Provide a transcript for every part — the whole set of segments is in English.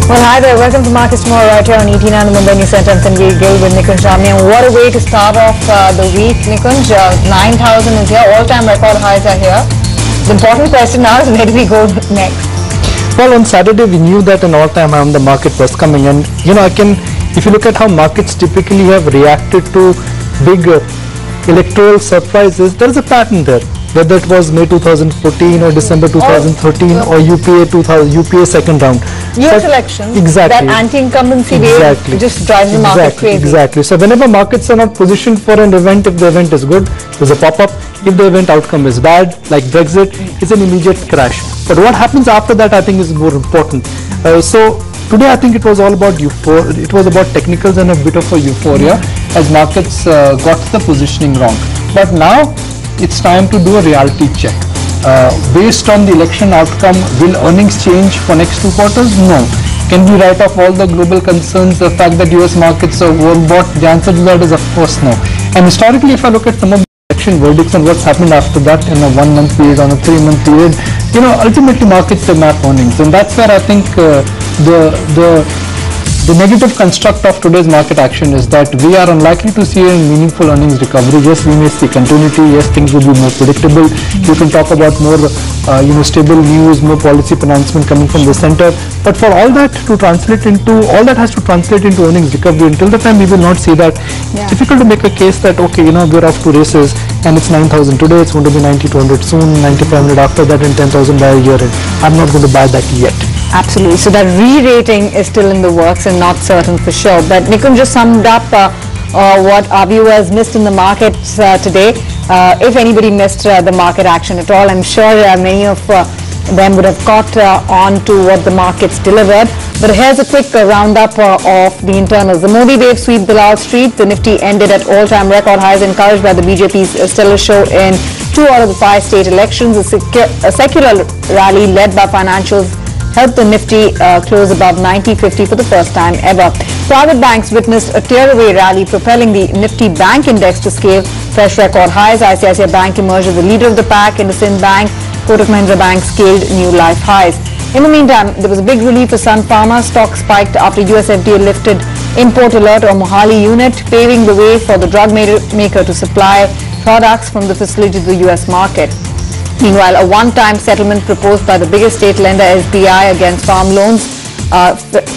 Well, hi there. Welcome to Markets Tomorrow right here on ET9 in Mumbai News Center. I'm Tanveer Gill with Nikunj Jamni. And what a way to start off the week, Nikunj. 9,000 is here. All-time record highs are here. The important question now is where do we go next? Well, on Saturday we knew that an all-time high on the market was coming, and if you look at how markets typically have reacted to big electoral surprises, there is a pattern there. Whether it was May 2014 or December 2013 or UPA second round. US elections, exactly. That anti-incumbency wave just drives the market crazy. Exactly. So whenever markets are not positioned for an event, if the event is good, there's a pop-up. If the event outcome is bad, like Brexit, it's an immediate crash. But what happens after that, I think, is more important. So today, I think it was all about euphoria. It was about technicals and a bit of a euphoria as markets got the positioning wrong. But now it's time to do a reality check. Based on the election outcome, will earnings change for next 2 quarters? No. Can we write off all the global concerns, the fact that US markets are overbought? The answer to that is of course no. And historically, if I look at some of the election verdicts and what's happened after that in a 1-month period, on a 3-month period, ultimately markets they map earnings, and that's where I think the negative construct of today's market action is that we are unlikely to see a meaningful earnings recovery. Yes, we may see continuity. Yes, things will be more predictable. You can talk about more, stable news, more policy pronouncement coming from the center. But for all that to translate into, has to translate into earnings recovery. Until the time we will not see that, it's difficult to make a case that, okay, we're off to races and it's 9,000 today, it's going to be 9,200 soon, 9,500 after that, and 10,000 by a year end. I'm not going to buy that yet. Absolutely. So that re-rating is still in the works and not certain for sure. But Nikunj just summed up what our viewers missed in the markets today. If anybody missed the market action at all, I'm sure many of them would have caught on to what the markets delivered. But here's a quick roundup of the internals. The Modi wave sweep Dalal Street. The Nifty ended at all-time record highs, encouraged by the BJP's stellar show in 2 out of the 5 state elections. A secular rally led by financials helped the Nifty close above 90.50 for the first time ever. Private banks witnessed a tear-away rally, propelling the Nifty Bank Index to scale fresh record highs. ICICI Bank emerged as the leader of the pack. IndusInd Bank, Kotak Mahindra Bank scaled new life highs. In the meantime, there was a big relief for Sun Pharma. Stock spiked after US FDA lifted import alert on Mohali unit, paving the way for the drug maker to supply products from the facility to the US market. Meanwhile, a one-time settlement proposed by the biggest state lender, SBI, against farm loans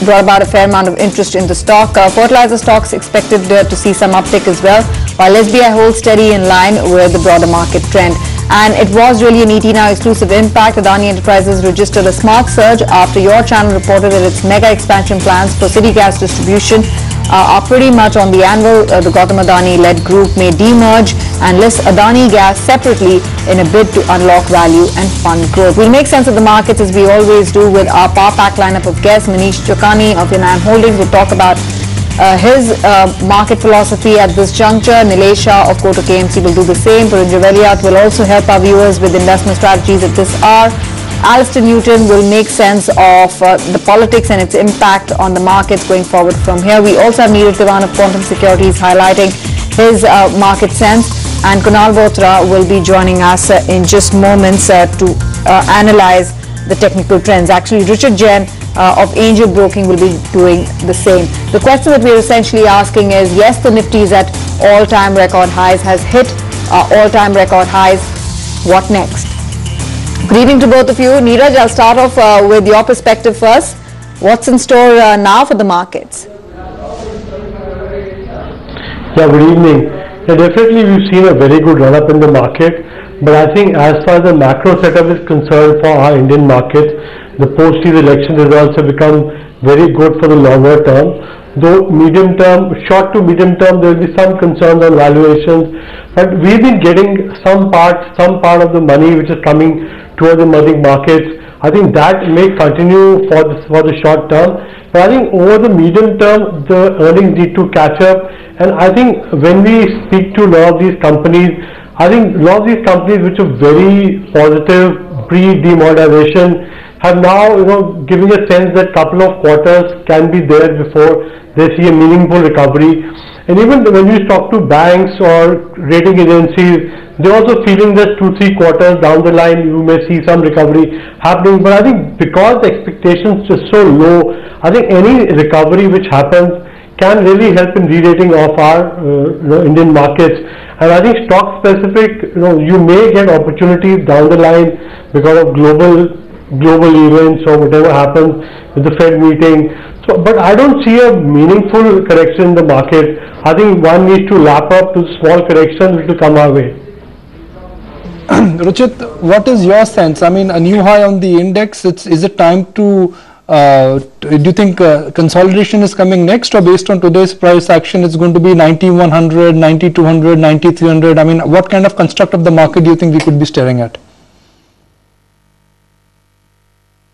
brought about a fair amount of interest in the stock. Fertilizer stocks expected to see some uptick as well, while SBI holds steady in line with the broader market trend. And it was really an ET Now exclusive impact. Adani Enterprises registered a smart surge after your channel reported that its mega expansion plans for city gas distribution are pretty much on the anvil. The Gautam Adani-led group may demerge and list Adani Gas separately in a bid to unlock value and fund growth. We'll make sense of the markets as we always do with our Power Pack lineup of guests. Manish Chokani of Yanam Holdings will talk about his market philosophy at this juncture. Nilesh Shah of Kotak AMC will do the same. Parun Javeliat will also help our viewers with investment strategies at this hour. Alistair Newton will make sense of the politics and its impact on the markets going forward from here. We also have Neeraj Dewan of Quantum Securities highlighting his market sense, and Kunal Bothra will be joining us in just moments to analyze the technical trends. Actually, Richard Jain of Angel Broking will be doing the same. The question that we're essentially asking is, yes, the Nifty is at all-time record highs, has hit all-time record highs. What next? Good evening to both of you. Neeraj, I'll start off with your perspective first. What's in store now for the markets? Yeah, good evening. Yeah, definitely we've seen a very good run-up in the market, but I think as far as the macro setup is concerned for our Indian markets, the post-year election results have become very good for the longer term. Though medium term, short to medium term, there will be some concerns on valuations, but we've been getting some part of the money which is coming towards emerging markets. I think that may continue for the short term, but I think over the medium term, the earnings need to catch up. And I think when we speak to a lot of these companies, I think a lot of these companies which are very positive pre-demonetization have now, giving a sense that couple of quarters can be there before they see a meaningful recovery. And even when you talk to banks or rating agencies, they're also feeling that 2-3 quarters down the line you may see some recovery happening. But I think because the expectations are so low, I think any recovery which happens can really help in re-rating of our Indian markets. And I think stock specific, you may get opportunities down the line because of global events or whatever happens with the Fed meeting. So, but I don't see a meaningful correction in the market. I think one needs to lap up to small corrections which will come our way. Ruchit, what is your sense? I mean, a new high on the index, is it time to, do you think consolidation is coming next, or based on today's price action, it's going to be 9100, 9200, 9300? I mean, what kind of construct of the market do you think we could be staring at?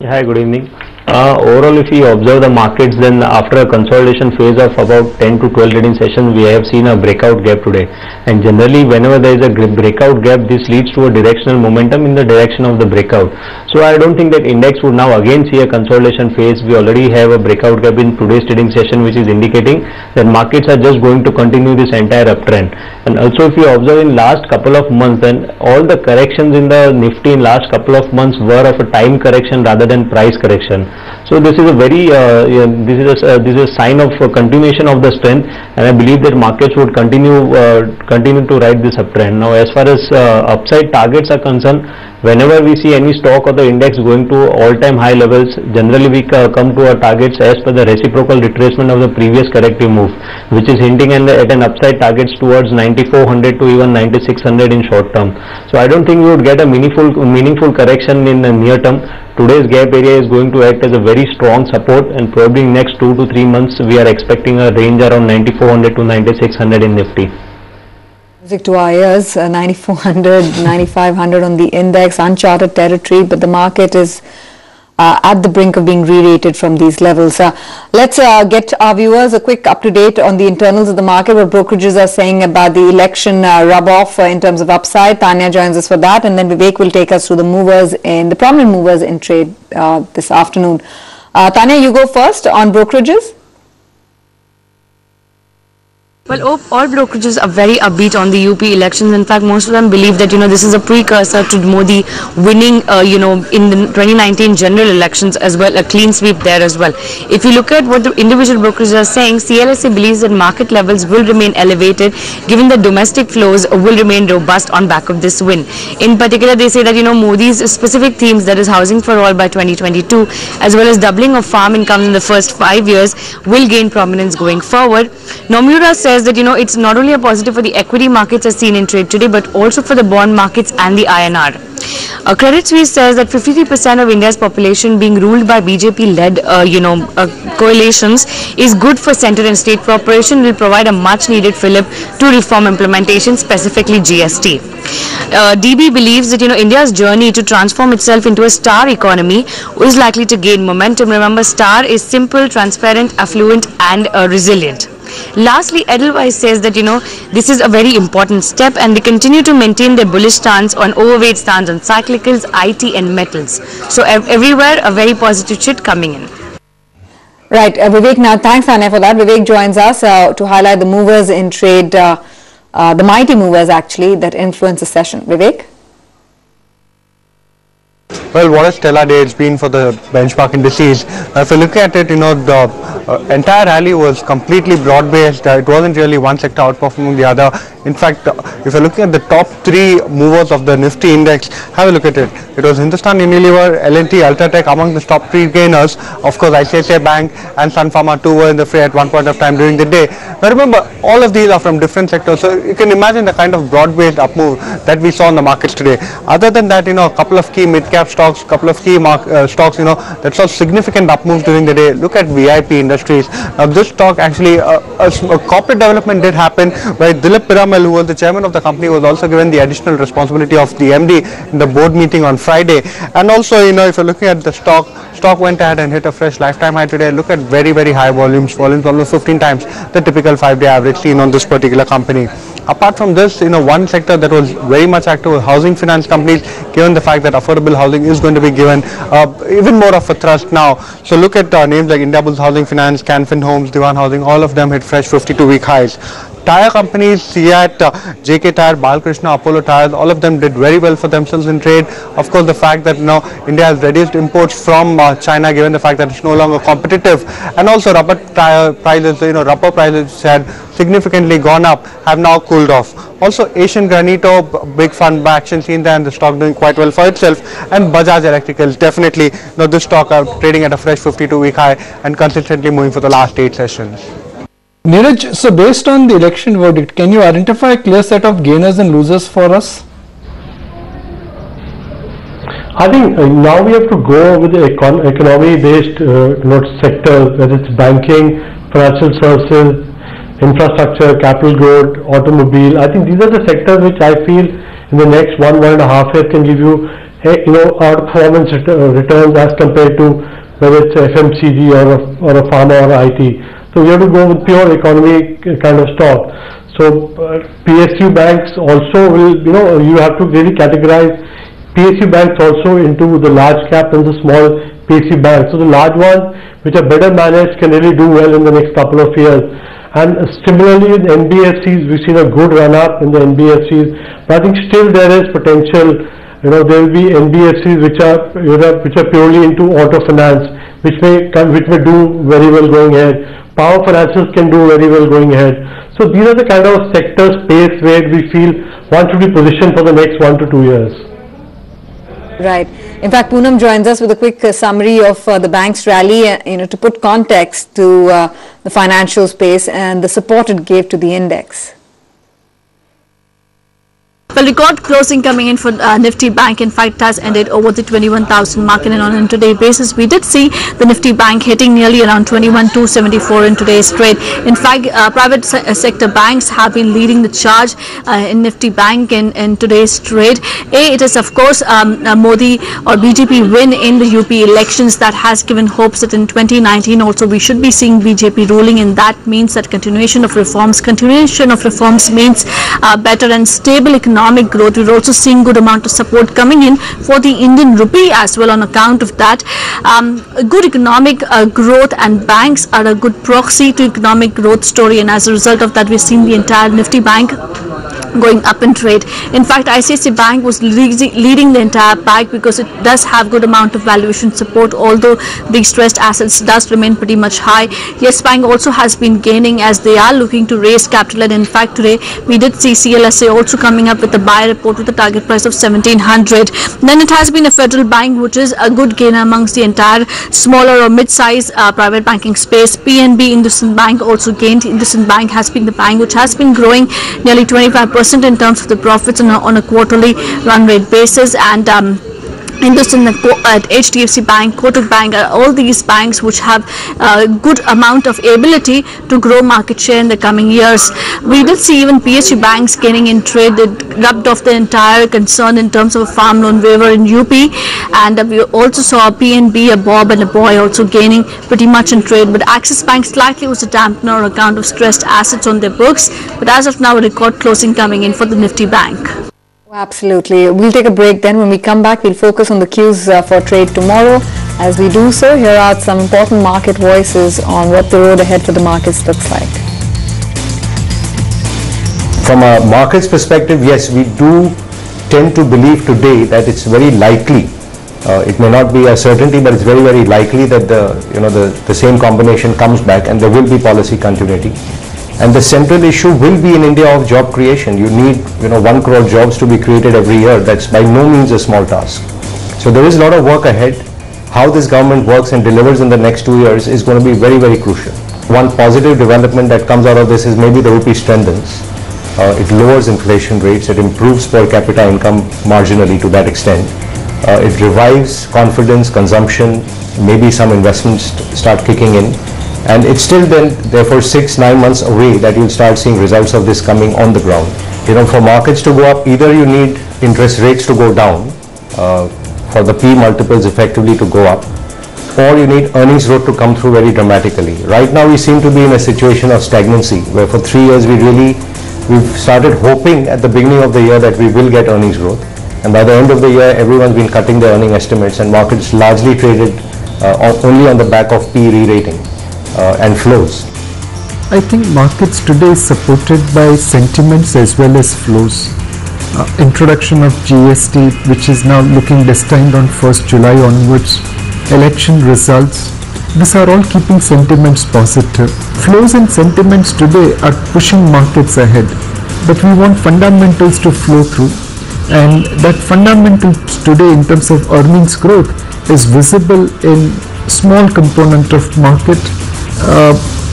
Hi, good evening. Overall, if we observe the markets, then after a consolidation phase of about 10 to 12 trading sessions, we have seen a breakout gap today. And generally, whenever there is a breakout gap, this leads to a directional momentum in the direction of the breakout. So I don't think that index would now again see a consolidation phase. We already have a breakout gap in today's trading session, which is indicating that markets are just going to continue this entire uptrend. And also, if you observe in last couple of months, then all the corrections in the Nifty in last couple of months were of a time correction rather than price correction. So this is a very this is a sign of continuation of the strength, and I believe that markets would continue to ride this uptrend. Now, as far as upside targets are concerned, whenever we see any stock or the index going to all-time high levels, generally we come to our targets as per the reciprocal retracement of the previous corrective move, which is hinting at an upside targets towards 9400 to even 9600 in short term. So I don't think we would get a meaningful correction in the near term. Today's gap area is going to act as a very strong support, and probably in next 2 to 3 months we are expecting a range around 9400 to 9600 in Nifty. Music to our ears, 9400, 9500 on the index, uncharted territory, but the market is at the brink of being re-rated from these levels. Let's get our viewers a quick up-to-date on the internals of the market, what brokerages are saying about the election rub-off in terms of upside. Tanya joins us for that, and then Vivek will take us through the prominent movers in trade this afternoon. Tanya, you go first on brokerages. Well, all brokerages are very upbeat on the UP elections. In fact, most of them believe that, this is a precursor to Modi winning, in the 2019 general elections as well, a clean sweep there as well. If you look at what the individual brokerages are saying, CLSA believes that market levels will remain elevated given that domestic flows will remain robust on back of this win. In particular, they say that, Modi's specific themes, that is housing for all by 2022, as well as doubling of farm income in the first 5 years, will gain prominence going forward. Nomura says that it's not only a positive for the equity markets as seen in trade today, but also for the bond markets and the INR. Credit Suisse says that 53% of India's population being ruled by BJP-led, coalitions is good for centre and state cooperation, will provide a much-needed fillip to reform implementation, specifically GST. DB believes that India's journey to transform itself into a star economy is likely to gain momentum. Remember, star is simple, transparent, affluent, and resilient. Lastly, Edelweiss says that this is a very important step, and they continue to maintain their bullish stance on overweight stance on cyclicals, IT and metals. So everywhere a very positive shit coming in. Right, Vivek, now thanks Tanya for that. Vivek joins us to highlight the movers in trade, the mighty movers actually that influence the session. Vivek? Well, what a stellar day it's been for the benchmark indices. If you look at it, the entire rally was completely broad-based. It wasn't really one sector outperforming the other. In fact, if you're looking at the top 3 movers of the Nifty index, have a look at it. It was Hindustan Unilever, L&T, Ultratech among the top 3 gainers. Of course, ICICI Bank and Sun Pharma too were in the fray at one point of time during the day. Now remember, all of these are from different sectors, so you can imagine the kind of broad-based up move that we saw in the markets today. Other than that, a couple of key mid-cap stocks, couple of key stocks, that saw significant up moves during the day. Look at VIP Industries. Now this stock actually, a corporate development did happen by Dilip Piramal, who was the chairman of the company, was also given the additional responsibility of the MD in the board meeting on Friday. And also, if you're looking at the stock, stock went ahead and hit a fresh lifetime high today. Look at very, very high volumes almost 15 times the typical 5-day average seen on this particular company. Apart from this, one sector that was very much active was housing finance companies, given the fact that affordable housing is going to be given even more of a thrust now. So look at names like Indiabulls Housing Finance, Canfin Homes, Diwan Housing, all of them hit fresh 52-week highs. Tire companies, Seat, JK Tyre, Balkrishna, Apollo Tyres, all of them did very well for themselves in trade. Of course, the fact that India has reduced imports from China, given the fact that it's no longer competitive, and also rubber tire prices, rubber prices had significantly gone up, have now cooled off. Also, Asian Granito, big fund action seen there, and the stock doing quite well for itself. And Bajaj Electricals, definitely, this stock are trading at a fresh 52-week high and consistently moving for the last 8 sessions. Neeraj, so based on the election verdict, can you identify a clear set of gainers and losers for us? I think now we have to go with the economy-based sectors, whether it's banking, financial services, infrastructure, capital growth, automobile. I think these are the sectors which I feel in the next 1.5 years can give you outperformance returns as compared to whether it's FMCG or a pharma or IT. So we have to go with pure economy kind of stock. So PSU banks also will, you have to really categorize PSU banks also into the large cap and the small PSU banks. So the large ones which are better managed can really do well in the next couple of years. And similarly in NBFCs, we've seen a good run up in the NBFCs, but I think still there is potential. There will be NBFCs which are purely into auto finance, which may do very well going ahead. Power financials can do very well going ahead. So these are the kind of sector space where we feel one should be positioned for the next 1 to 2 years. Right. In fact, Poonam joins us with a quick summary of the bank's rally, to put context to the financial space and the support it gave to the index. Well, record closing coming in for Nifty Bank. In fact, it has ended over the 21,000 mark, and on an intraday basis, we did see the Nifty Bank hitting nearly around 21,274 in today's trade. In fact, private sector banks have been leading the charge in Nifty Bank in today's trade. It is, of course, Modi or BJP win in the UP elections that has given hopes that in 2019 also we should be seeing BJP ruling, and that means that continuation of reforms means better and stable economic growth. We're also seeing good amount of support coming in for the Indian rupee as well on account of that. Good economic growth, and banks are a good proxy to economic growth story, and as a result of that, we're seeing the entire Nifty Bank going up in trade. In fact, ICICI Bank was leading the entire pack because it does have good amount of valuation support, although the stressed assets does remain pretty much high. Yes Bank also has been gaining as they are looking to raise capital, and in fact today we did see CLSA also coming up with a buy report with a target price of 1700. Then it has been a Federal Bank which is a good gainer amongst the entire smaller or mid-size private banking space. PNB, IndusInd Bank also gained. IndusInd Bank has been the bank which has been growing nearly 25% in terms of the profits on a quarterly run rate basis, and IndusInd at HDFC Bank, Kotak Bank are all these banks which have a good amount of ability to grow market share in the coming years. We did see even PSU banks gaining in trade. They rubbed off the entire concern in terms of a farm loan waiver in UP, and we also saw PNB, a Bob and a Boy also gaining pretty much in trade, but Axis Bank slightly was a dampener on account of stressed assets on their books, but as of now a record closing coming in for the Nifty Bank. Absolutely. We'll take a break then. When we come back, we'll focus on the cues for trade tomorrow. As we do so, here are some important market voices on what the road ahead for the markets looks like. From a markets perspective, yes, we do tend to believe today that it's very likely, it may not be a certainty, but it's very, very likely that the same combination comes back and there will be policy continuity. And the central issue will be in India of job creation. You need 1 crore jobs to be created every year. That's by no means a small task. So there is a lot of work ahead. How this government works and delivers in the next 2 years is going to be very, very crucial. One positive development that comes out of this is maybe the rupee strengthens. It lowers inflation rates. It improves per capita income marginally to that extent. It revives confidence, consumption, maybe some investments start kicking in. And it's still then, therefore, 6-9 months away that you'll start seeing results of this coming on the ground. For markets to go up, either you need interest rates to go down for the P multiples effectively to go up, or you need earnings growth to come through very dramatically. Right now we seem to be in a situation of stagnancy, where for 3 years we've started hoping at the beginning of the year that we will get earnings growth, and by the end of the year everyone's been cutting their earning estimates, and markets largely traded only on the back of P re-rating and flows. I think markets today is supported by sentiments as well as flows. Introduction of GST, which is now looking destined on 1st July onwards, election results, these are all keeping sentiments positive. Flows and sentiments today are pushing markets ahead, but we want fundamentals to flow through, and that fundamentals today in terms of earnings growth is visible in small component of market,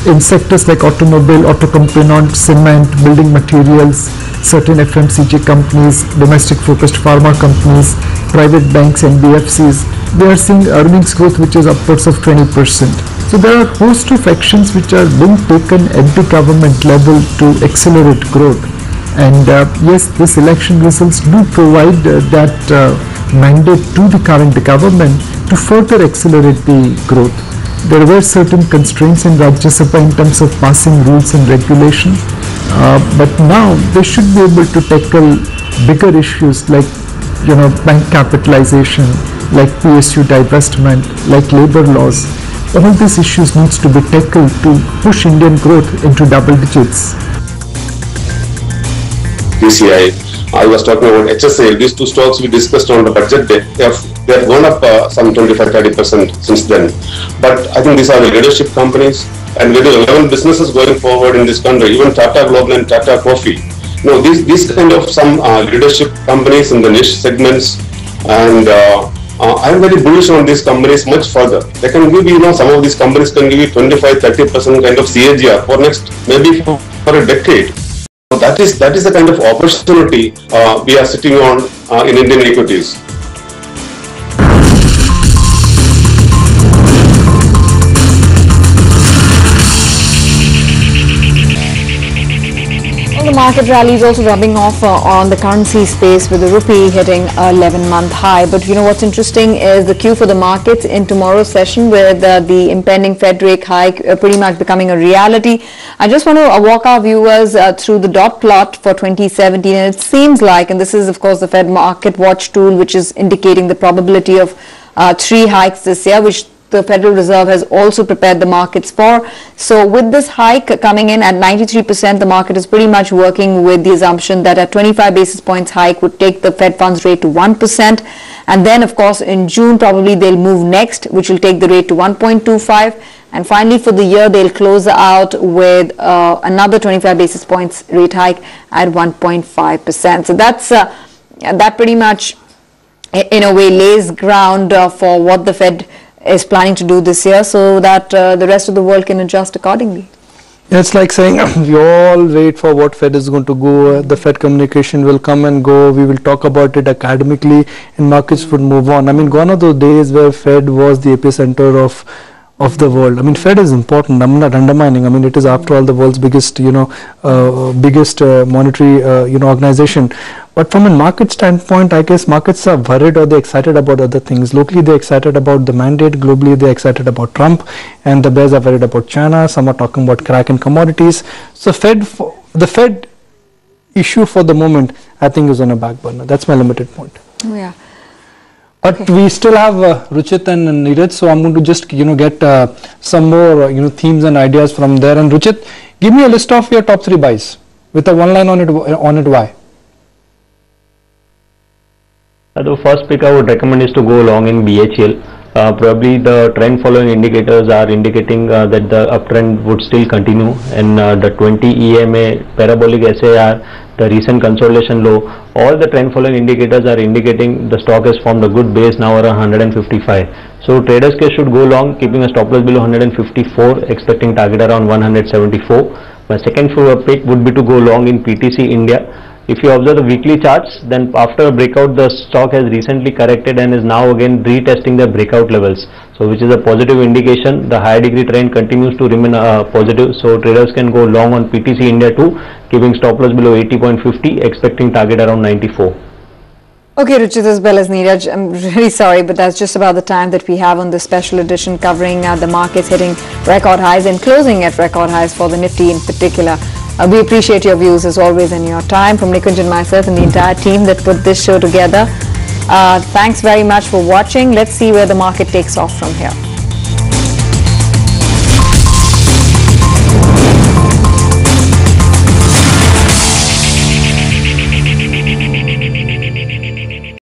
in sectors like automobile, auto component, cement, building materials, certain FMCG companies, domestic focused pharma companies, private banks, NBFCs, they are seeing earnings growth which is upwards of 20%. So there are a host of actions which are being taken at the government level to accelerate growth. And yes, this election results do provide that mandate to the current government to further accelerate the growth. There were certain constraints in Rajya Sabha in terms of passing rules and regulations, but now they should be able to tackle bigger issues like, bank capitalization, like PSU divestment, like labor laws. All these issues needs to be tackled to push Indian growth into double digits. DCI, I was talking about HSAL, these two stocks we discussed on the budget day, they have gone up some 25-30% since then. But I think these are the leadership companies, and with the 11 businesses going forward in this country, even Tata Global and Tata Coffee, these kind of some leadership companies in the niche segments, and I am very bullish on these companies much further. They can give you, some of these companies can give you 25-30% kind of CAGR for next, maybe for a decade. So that is the kind of opportunity we are sitting on in Indian equities. The market rally is also rubbing off on the currency space, with the rupee hitting a 11-month high. But what's interesting is the cue for the markets in tomorrow's session, with the impending Fed rate hike pretty much becoming a reality. I just want to walk our viewers through the dot plot for 2017, and it seems like, and this is of course the Fed Market Watch tool, which is indicating the probability of 3 hikes this year, which the Federal Reserve has also prepared the markets for. So with this hike coming in at 93%, the market is pretty much working with the assumption that a 25 basis points hike would take the Fed funds rate to 1%. And then of course in June probably they'll move next, which will take the rate to 1.25. And finally for the year they'll close out with another 25 basis points rate hike at 1.5%. So that's that pretty much in a way lays ground for what the Fed is planning to do this year, so that the rest of the world can adjust accordingly. It's like saying we all wait for what Fed is going to go, the Fed communication will come and go, we will talk about it academically and markets would move on. I mean, gone are those days where Fed was the epicenter of the world. I mean, Fed is important, I'm not undermining. I mean, it is after all the world's biggest monetary organization. But from a market standpoint, I guess markets are worried, or they're excited about other things. Locally, they're excited about the mandate. Globally, they're excited about Trump, and the bears are worried about China. Some are talking about crack in commodities. So the Fed issue for the moment, I think, is on a back burner. That's my limited point. Oh, yeah. But we still have Ruchit and Neeraj, so I'm going to just get some more themes and ideas from there. And Ruchit, give me a list of your top 3 buys with a one line on it. Why? The first pick I would recommend is to go long in BHEL. Probably the trend following indicators are indicating that the uptrend would still continue, and the 20 EMA, parabolic SAR, the recent consolidation low, all the trend following indicators are indicating the stock has formed a good base now around 155. So traders should go long, keeping a stop loss below 154, expecting target around 174. My second pick would be to go long in PTC India. If you observe the weekly charts, then after a breakout, the stock has recently corrected and is now again retesting the breakout levels. So which is a positive indication. The higher degree trend continues to remain positive. So traders can go long on PTC India too, keeping stop loss below 80.50, expecting target around 94. Okay, Ruchit, as well as Neeraj, I'm really sorry, but that's just about the time that we have on this special edition covering the markets hitting record highs and closing at record highs for the Nifty in particular. We appreciate your views as always and your time. From Nikunj and myself and the entire team that put this show together, thanks very much for watching. Let's see where the market takes off from here.